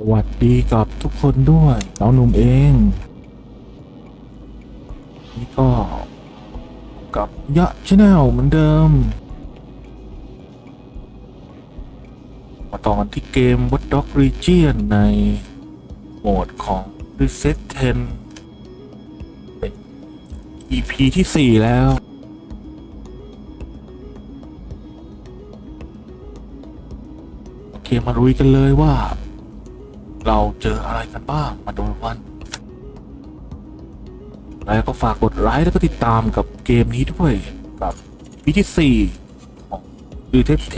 สวัสดีกับทุกคนด้วยน้องหนุ่มเองนี่ก็กับยะChanNelเหมือนเดิมมาต่อกันที่เกม Watch Dogs Legion ในโหมดของ Reset 10 เป็น EP ที่ 4 แล้วโอเคมาลุยกันเลยว่าเราเจออะไรกันบ้างมาดูกันแล้วก็ฝากกดไลค์แล้วก็ติดตามกับเกมนี้ด้วยกับปีที่ 4 ของ Reset 10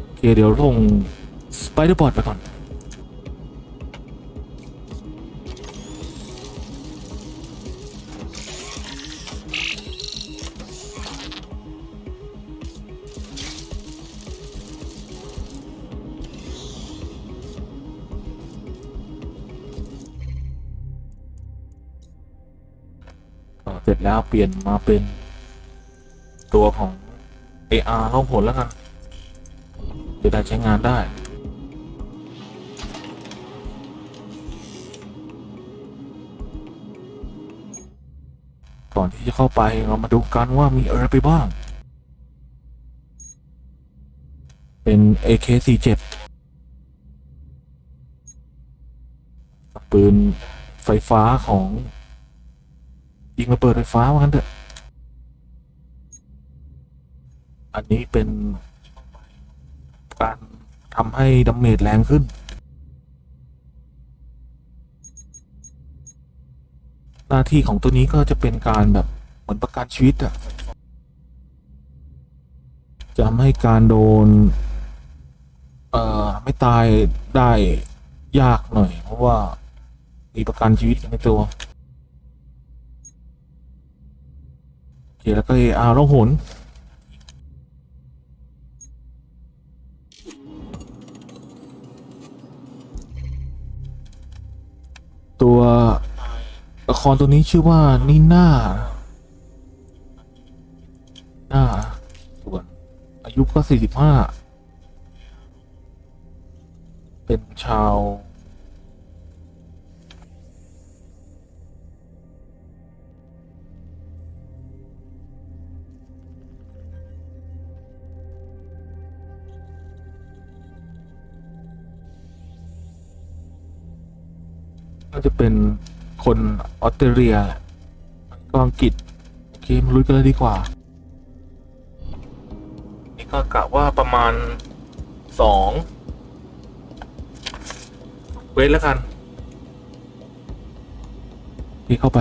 โอเคเดี๋ยวลงสไปเดอร์บอร์ดไปก่อนเสร็จแล้วเปลี่ยนมาเป็นตัวของ AR ล่องหนแล้วกันจะได้ใช้งานได้ก่อนที่จะเข้าไปเรามาดูกันว่ามีอะไรไปบ้างเป็น AK47 ปืนไฟฟ้าของยิงระเบิดไฟฟ้าว่างั้นเถอะอันนี้เป็นการทำให้ดาเมจแรงขึ้นหน้าที่ของตัวนี้ก็จะเป็นการแบบเหมือนประกันชีวิตอะจะทำให้การโดนไม่ตายได้ยากหน่อยเพราะว่ามีประกันชีวิตในตัวโอเคแล้วก็ AR ล่องหนตัวละครตัวนี้ชื่อว่านีน่าส่วนอายุก็45เป็นชาวก็จะเป็นคนออสเตรเลียก็อังกฤษโอเคมาลุยกันเลยดีกว่านี่ก็กะว่าประมาณ2เวทแล้วกันนี่เข้าไป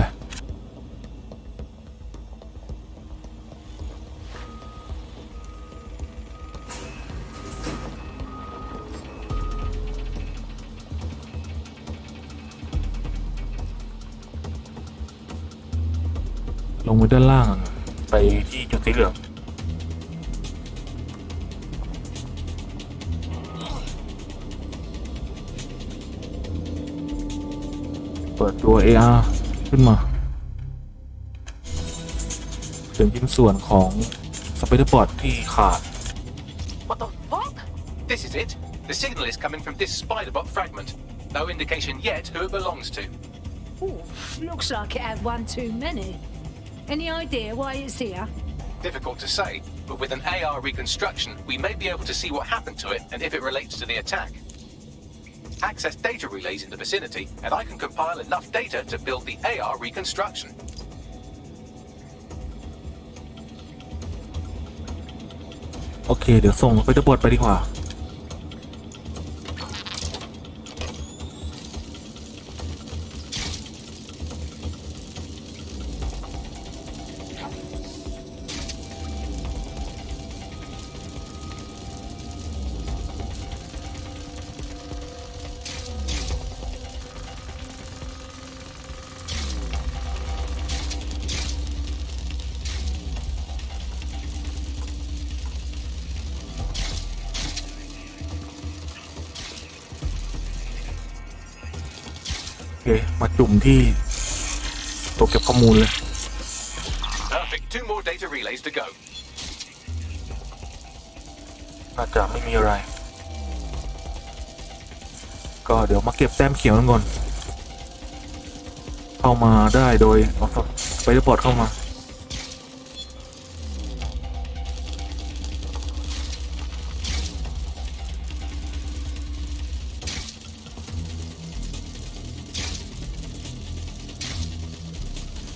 ลงไปด้านล่างไปที่จุดสีเหลืองเปิดตัว AR ขึ้นมาถึงชิ้นส่วนของสไปเดอร์บอร์ดที่ขาด What the fuck? This is it. The signal is coming from this spider-bot fragment. No indication yet who it belongs to. Ooh, looks like it had one too many. Any idea why it's here? Difficult to say, but with an AR reconstruction, we may be able to see what happened to it and if it relates to the attack. Access data relays in the vicinity, and I can compile enough data to build the AR reconstruction. โอเคเดี๋ยวส่งไปเดอร์บอร์ดไปดีกว่าโอเคมาจุ่มที่ตัวเก็บข้อมูลเลย Perfect. 2 more data relays to go. น่าจะไม่มีอะไร ก็เดี๋ยวมาเก็บแต้มเขียวกันก่อนเข้ามาได้โดยเอาไปรีพอร์ตเข้ามา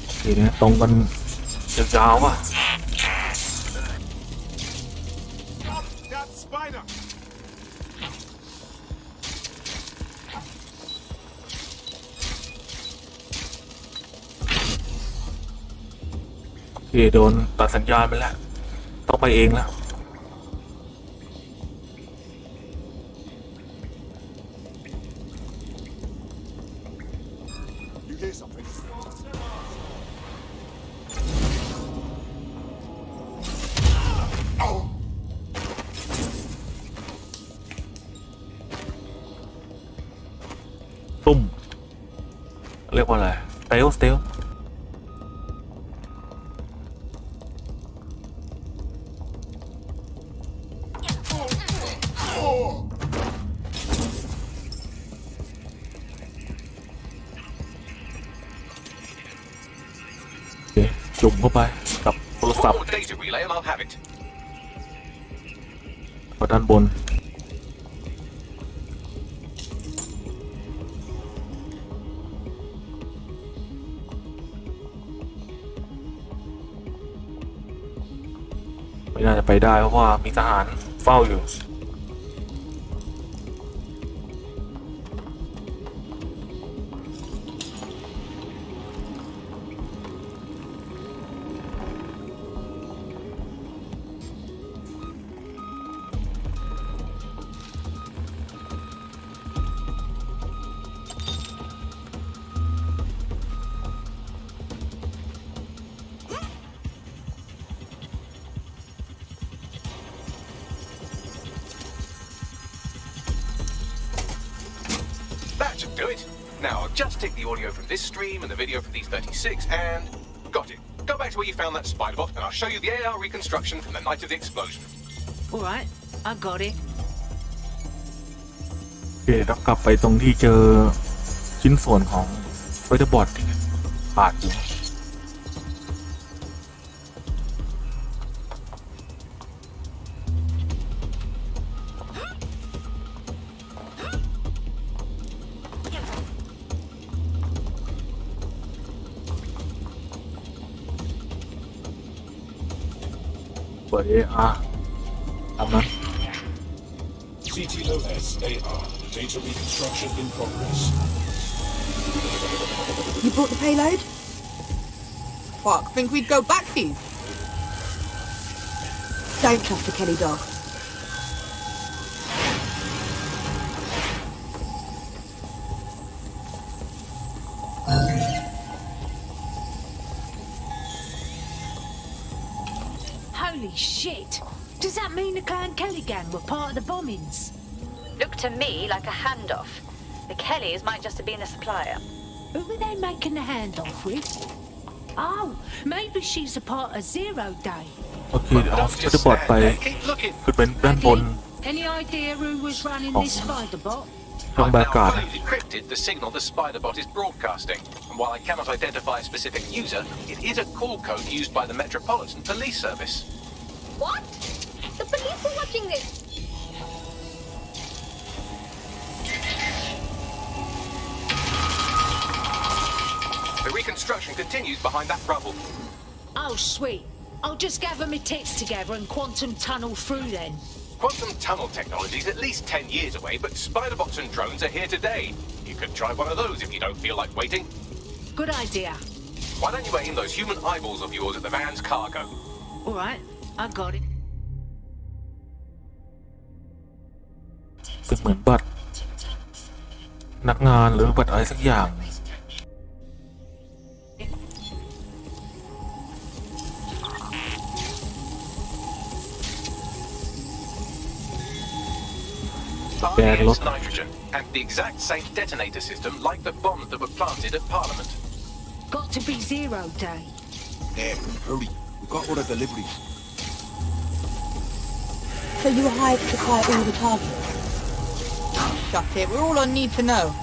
โอเคเนี่ยตรงกันยาวๆว่ะโอเคโดนตัดสัญญาณไปแล้วต้องไปเองแล้วตุ้มเรียกว่าอะไรสเตลจุ่มเข้าไปกับโทรศัพท์ด้านบนไม่น่าจะไปได้เพราะว่ามีทหารเฝ้าอยู่Do it. Now I'll just take the audio from this stream and the video from these 36 and got it. Go back to where you found that spider bot and I'll show you the AR reconstruction from the night of the explosion. All right, I got it. โอเคต้องกลับไปตรงที่เจอชิ้นส่วนของสไปเดอร์บอทขาดอยู่เปิด AR ตามนั้น CTOS AR data reconstruction in progress. You brought the payload? Fuck, think we'd go back for you? Don't trust the Kelly dog. Holy shit! Does that mean the Clan Kelly gang were part of the bombings? Looked to me like a handoff. The Kellys might just have been a supplier. Who were they making the handoff with? Oh, maybe she's a part of Zero Day. โอเคเดี๋ยวเอาสไปเดอร์บอทไปขึ้นเป็นด้านบน Any idea who was running this spider bot? ช่องบรรยากาศ I've decrypted the signal the spider bot is broadcasting, and while I cannot identify a specific user, it is a call code used by the Metropolitan Police Service. What? The police are watching this. The reconstruction continues behind that rubble. Oh, sweet. I'll just gather my tits together and quantum tunnel through then. Quantum tunnel technology is at least 10 years away, but spider bots and drones are here today. You could try one of those if you don't feel like waiting. Good idea. Why don't you aim those human eyeballs of yours at the van's cargo? All right, I got it. เป็นเหมือนบัตรพนักงานหรือบัตรอะไรสักอย่าง Barney is nitrogen, and the exact same detonator system like the bombs that were planted at Parliament. Got to be Zero Day. There, hurry. We've got all the deliveries. So you were hired to supply all the targets? That's it. We're all I need to know.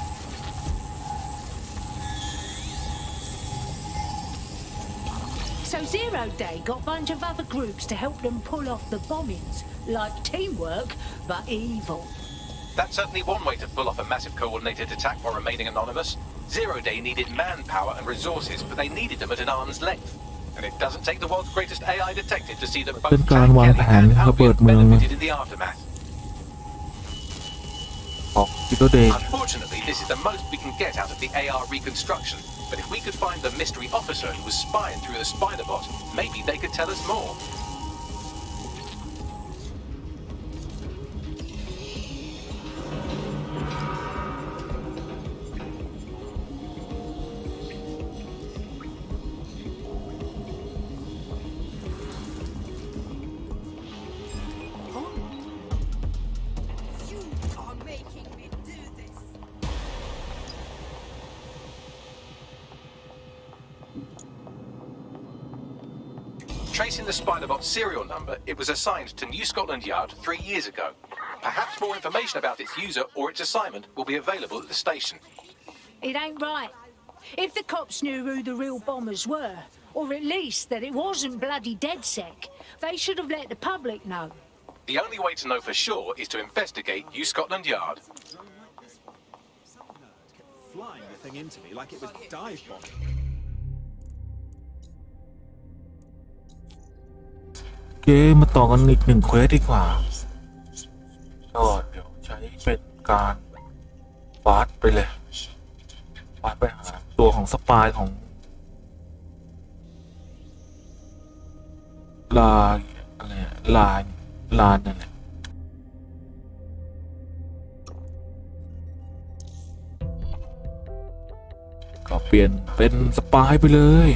So Zero Day got a bunch of other groups to help them pull off the bombings. Like teamwork, but evil. That's certainly one way to pull off a massive coordinated attack while remaining anonymous. Zero Day needed manpower and resources, but they needed them at an arm's length. And it doesn't take the world's greatest AI detective to see that เป็น both การ Jack วาง Kelly แผน and ระเบิด Albion เมือง benefited in the aftermath. ของกิโตเดย์ Unfortunately, this is the most we can get out of the AR reconstruction. But if we could find the mystery officer who was spying through the spider bot, maybe they could tell us more. Tracing the Spiderbot's serial number, it was assigned to New Scotland Yard 3 years ago. Perhaps more information about its user or its assignment will be available at the station. It ain't right. If the cops knew who the real bombers were, or at least that it wasn't bloody DedSec, they should have let the public know. The only way to know for sure is to investigate New Scotland Yard. Flying the thing into me like it was dive bombing. โอเคมาต่อกันอีก1เควสดีกว่าก็เดี๋ยวใช้เป็นการฟาสไปเลยฟาสไปหาตัวของสปายของลาอะไรลานนั่นแหละก็เปลี่ยนเป็นสปายไปเลย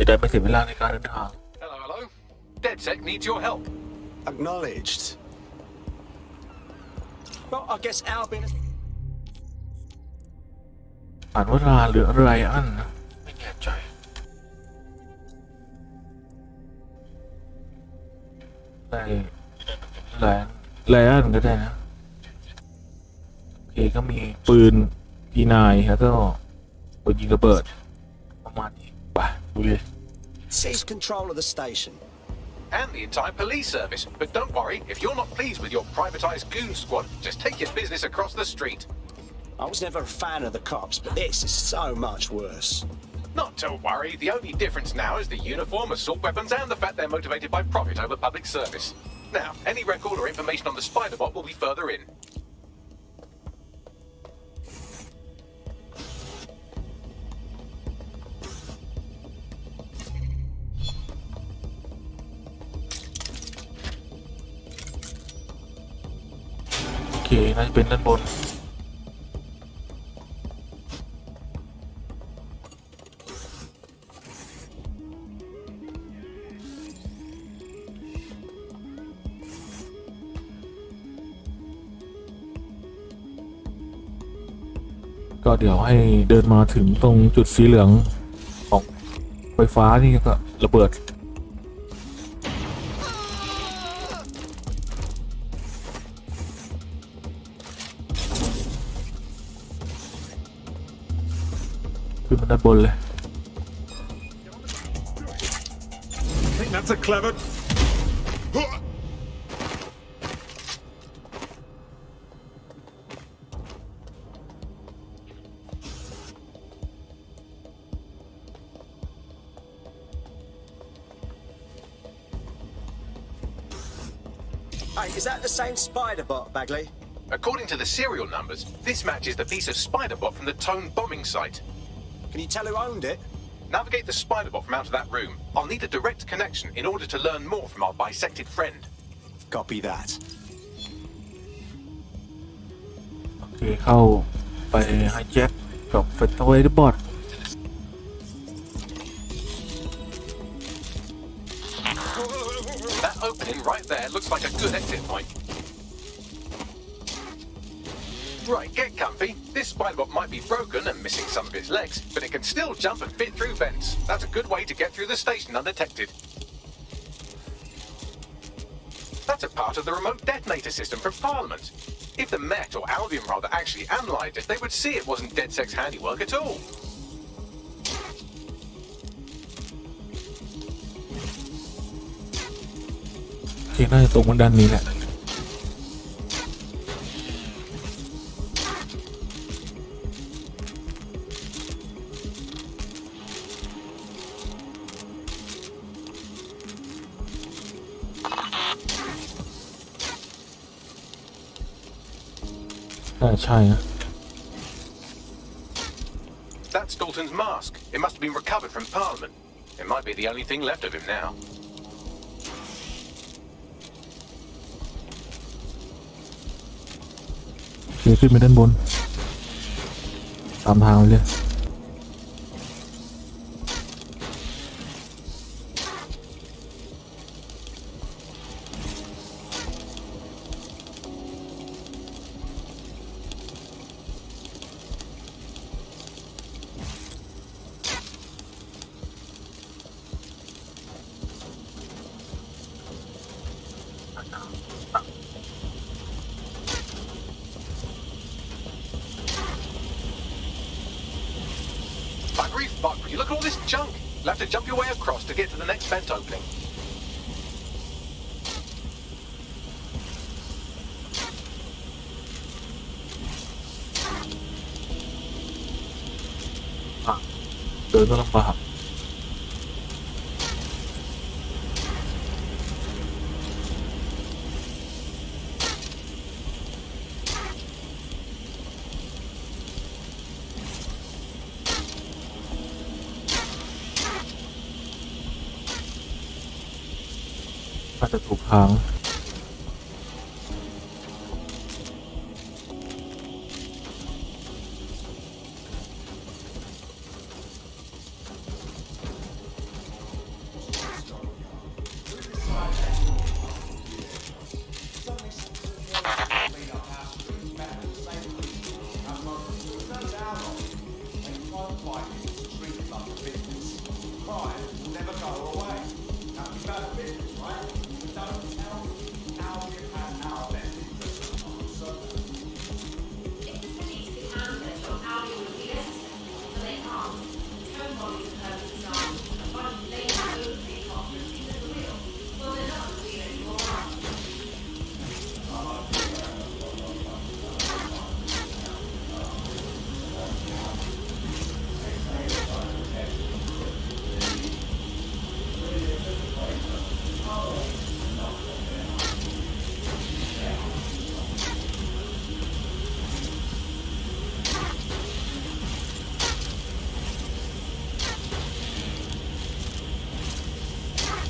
จะได้ไม่เสียเวลาในการเดินทาง Hello, hello. DedSec needs your help. Acknowledged. Well, I guess Albion. อ่านว่าราหรืออะไรอันนะไม่แน่ใจไลอันก็ได้นะโอเคก็มีปืนE9แล้วก็ปืนยิงระเบิดประมาณนี้ไปดูเลย Seize control of the station. And the entire police service. But don't worry, if you're not pleased with your privatized goon squad, just take your business across the street. I was never a fan of the cops, but this is so much worse. Not to worry, the only difference now is the uniform, assault weapons, and the fact they're motivated by profit over public service. Now, any record or information on the Spiderbot will be further in.โอเคน่าจะเป็นด้านบนก็เดี๋ยวให้เดินมาถึงตรงจุดสีเหลืองของไฟฟ้านี่ก็ระเบิดขึ้นมาด้านบนเลย I think that's a clever. Hey, is that the same Spiderbot, Bagley? According to the serial numbers, this matches the piece of Spiderbot from the Tone bombing site. Can you tell who owned it? Navigate the Spiderbot from out of that room. I'll need a direct connection in order to learn more from our bisected friend. Copy that. โอเคเข้าไปไฮแจ็คกับเฟตเวย์บอท That opening right there looks like a good exit point. Right, get comfy. This Spiderbot might be broken and missing some of its legs, but it can still jump and fit through vents. That's a good way to get through the station undetected. That That's a part of the remote detonator system from Parliament. If the Met, or Albion rather, actually analysed it, they would see it wasn't DedSec's handiwork at all. โอเคน่าจะตรงมาด้านนี้แหละใช่นะ That's Dalton's mask. It must have been recovered from Parliament. It might be the only thing left of him now. เดี๋ยวขึ้นไปด้านบนตามทางเลยFuck, you look at all this junk. You'll have to jump your way across to get to the next vent opening. เดินก็ลำบากอาจจะถูกทาง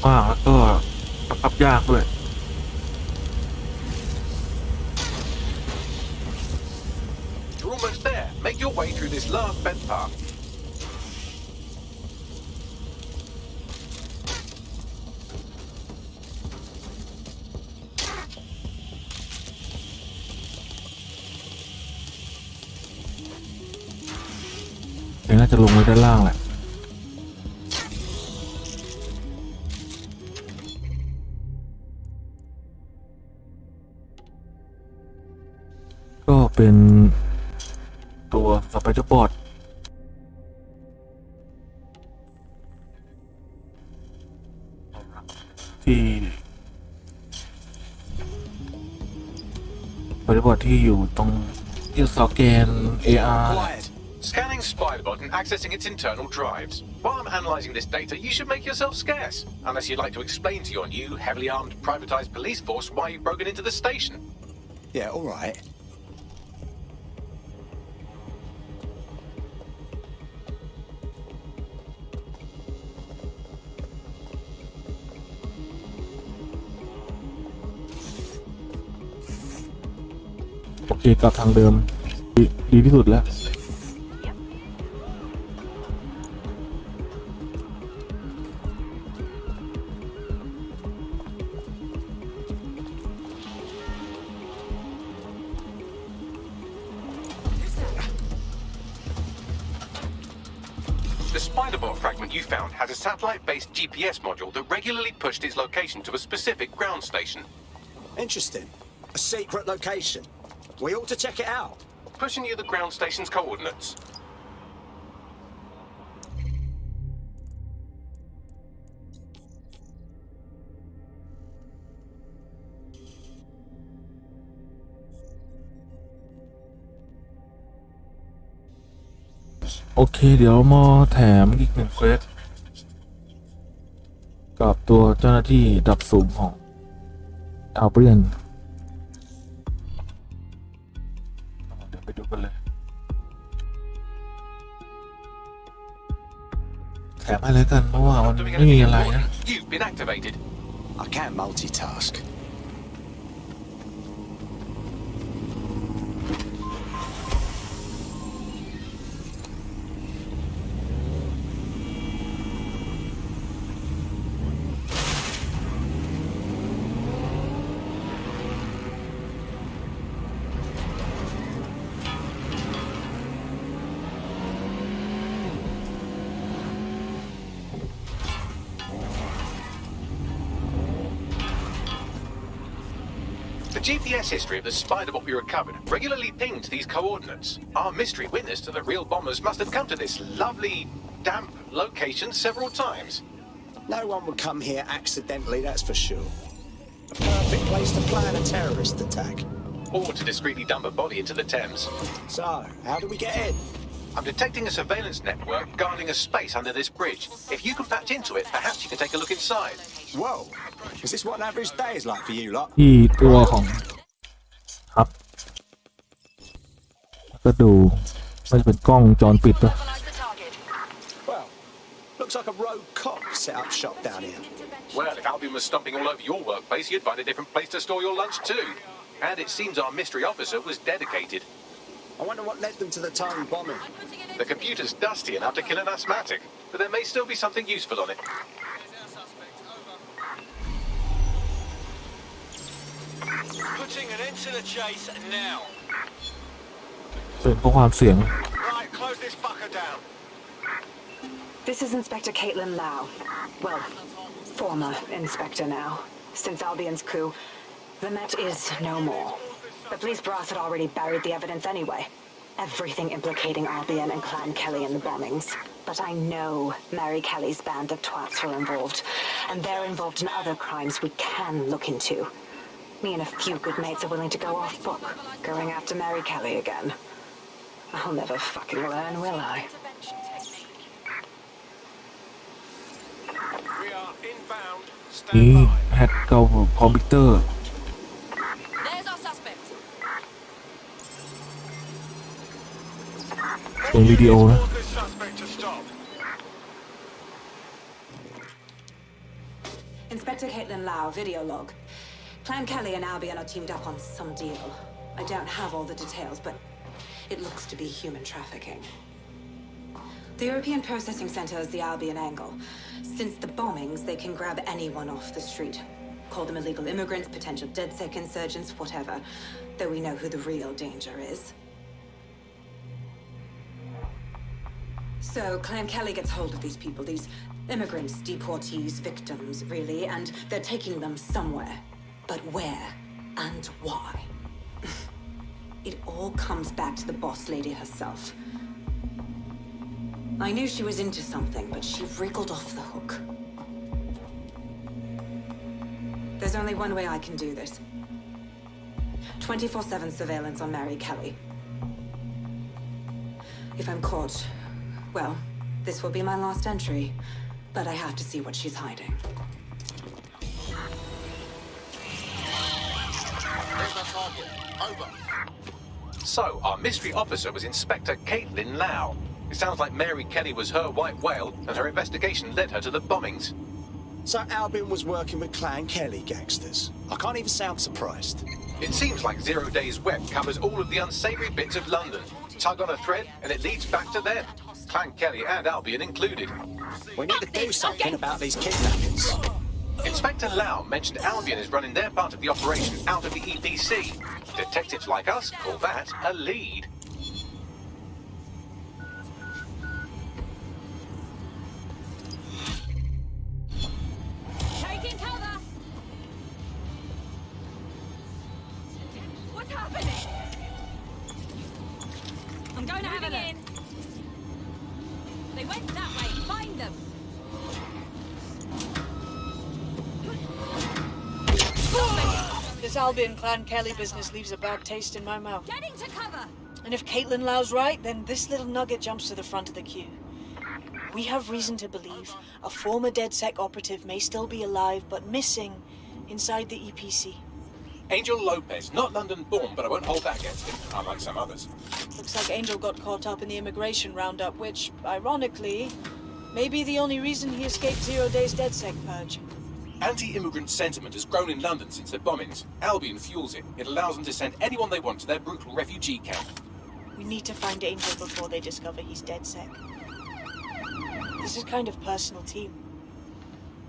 มากแล้วก็บังคับยากด้วย You're almost there. Make your way through this last vent path. เดี๋ยวน่าจะลงไว้ด้านล่างแหละก็เป็นตัวสไปเดอร์บอร์ดที่สไปเดอร์บอร์ดที่อยู่ตรงที่สแกน AR Scanning Spiderbot and accessing its internal drives. While I'm analysing this data, you should make yourself scarce. Unless you'd like to explain to your new, heavily armed, privatised police force why you've broken into the station. Yeah, all right. Okay, กลับทางเดิมดีที่สุดแล้วThe Spiderbot fragment you found has a satellite-based GPS module that regularly pushed its location to a specific ground station. Interesting. A secret location. We ought to check it out. Pushing you the ground station's coordinates. โอเคเดี๋ยวมาแถมอีก1เควสกับตัวเจ้าหน้าที่ดับสูงของอัลเบียนเดี๋ยวไปดูกันเลยแถมให้เลยกันเพราะว่ามัน Doing ไม่มี anything อะไรนะ important? You've been activated. I can't multitask. The GPS history of the spider bot we recovered regularly pinged these coordinates. Our mystery witness to the real bombers must have come to this lovely, damp location several times. No one would come here accidentally, that's for sure. A perfect place to plan a terrorist attack. Or to discreetly dump a body into the Thames. So, how do we get in? I'm detecting a surveillance network guarding a space under this bridge. If you can patch into it, perhaps you can take a look inside. Whoa! Is this what an average day is like for you lot? ที่ตัวของครับก็ดูไม่จะเป็นกล้องวงจรปิดปะ Well, looks like a rogue cop set up shop down here. Well, if Albion was stomping all over your workplace, you'd find a different place to store your lunch too. And it seems our mystery officer was dedicated. I wonder what led them to the Tone bombing. The computer's dusty enough to kill an asthmatic, but there may still be something useful on it. Putting an end to the chase now. เป็นเพราะความเสี่ยง Right, close this fucker down. This is Inspector Caitlin Lau. Well, former inspector now. Since Albion's coup, the Met is no more. The police brass had already buried the evidence anyway. Everything implicating Albion and Clan Kelly in the bombings. But I know Mary Kelly's band of twats were involved. And they're involved in other crimes we can look into. Me and a few good mates are willing to go off book, going after Mary Kelly again. I'll never fucking learn, will I? We are inbound. นี่ Stand by. แฮกเกาคอมพิวเตอร์ There's our suspect. เป็นวิดีโอนะ Order this suspect to stop. Inspector Caitlin Lau, video log. Clan Kelly and Albion are teamed up on some deal. I don't have all the details, but it looks to be human trafficking. The European Processing Center is the Albion angle. Since the bombings, they can grab anyone off the street. Call them illegal immigrants, potential DedSec insurgents, whatever. Though we know who the real danger is. So, Clan Kelly gets hold of these people, these immigrants, deportees, victims, really, and they're taking them somewhere. But where and why? It all comes back to the boss lady herself. I knew she was into something, but she wriggled off the hook. There's only one way I can do this. 24/7 surveillance on Mary Kelly. If I'm caught, well, this will be my last entry, but I have to see what she's hiding. There's our target. Over. So, our mystery officer was Inspector Caitlin Lau. It sounds like Mary Kelly was her white whale, and her investigation led her to the bombings. So Albion was working with Clan Kelly gangsters. I can't even sound surprised. It seems like 0 Days Web covers all of the unsavory bits of London. Tug on a thread, and it leads back to them. Clan Kelly and Albion included. We need to do something about these kidnappings. Inspector Lau mentioned Albion is running their part of the operation out of the EPC. Detectives like us call that a lead. Taking cover. is happening? I'm going to have a look. They went that way. Find them. This Albion Clan Kelly business leaves a bad taste in my mouth. Getting to cover. And if Caitlin Lau's right, then this little nugget jumps to the front of the queue. We have reason to believe a former DedSec operative may still be alive but missing inside the EPC. Angel Lopez, not London-born, but I won't hold that against him, unlike some others. Looks like Angel got caught up in the immigration roundup, which, ironically, may be the only reason he escaped 0 Day's DedSec purge. Anti-immigrant sentiment has grown in London since the bombings. Albion fuels it. It allows them to send anyone they want to their brutal refugee camp. We need to find Angel before they discover he's DedSec. This is kind of personal team.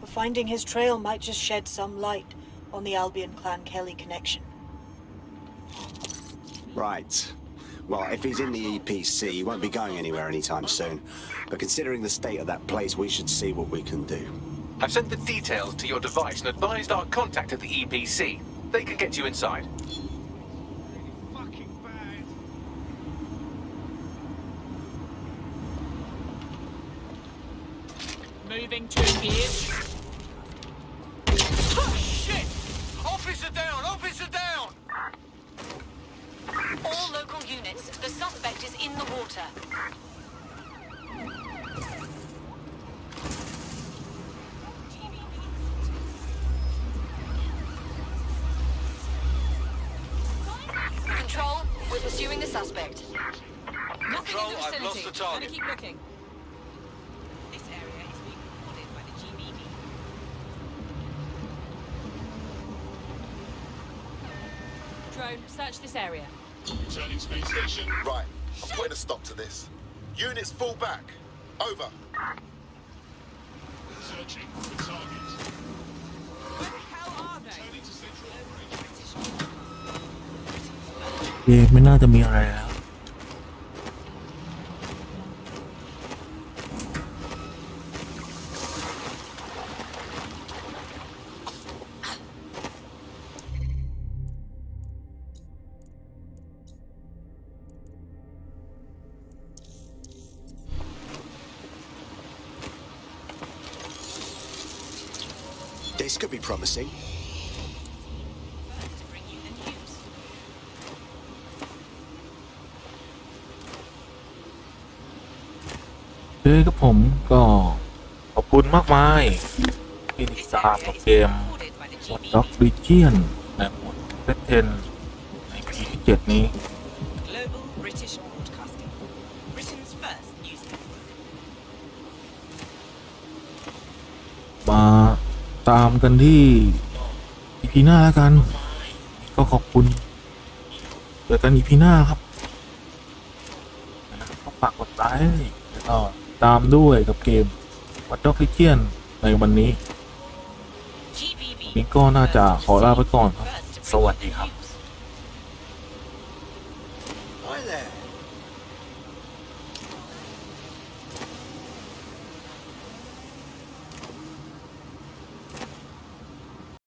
But finding his trail might just shed some light on the Albion Clan Kelly connection. Right. Well, if he's in the EPC, he won't be going anywhere anytime soon. But considering the state of that place, we should see what we can do. I've sent the details to your device and advised our contact at the EPC. They can get you inside. Moving to engage. Oh, shit! Officer down! Officer down! All local units. The suspect is in the water. Control, we're pursuing the suspect. Nothing Control, in the I've vicinity. lost the target. Gotta keep looking. This area is being recorded by the GBB. Drone, search this area. Returning space station. Right, I'm putting a stop to this. Units fall back. Over. Searching for targets. Where the hell are they? Turning to central operations. ไม่น่าจะมีอะไรแล้ว This could be promising. To bring you the news. เฮ้ยกับผมก็ขอบคุณมากมายที่ติด This ตาม area is เก being ม recorded by the Dog GBB. Region ในหมวดเซต10ในปีที่7นี้ Global British Broadcasting. Britain's first news network. มาตามกันที่ EP หน้าแล้วกัน ก็ขอบคุณเจอกัน EP หน้าครับก็ฝากกดไลค์แล้วก็ตามด้วยกับเกม Dog Region ในวันนี้ GBB. นี่ก็น่าจะขอลาไปก่อนครับ First to สวัสดีครับ news. Hi there.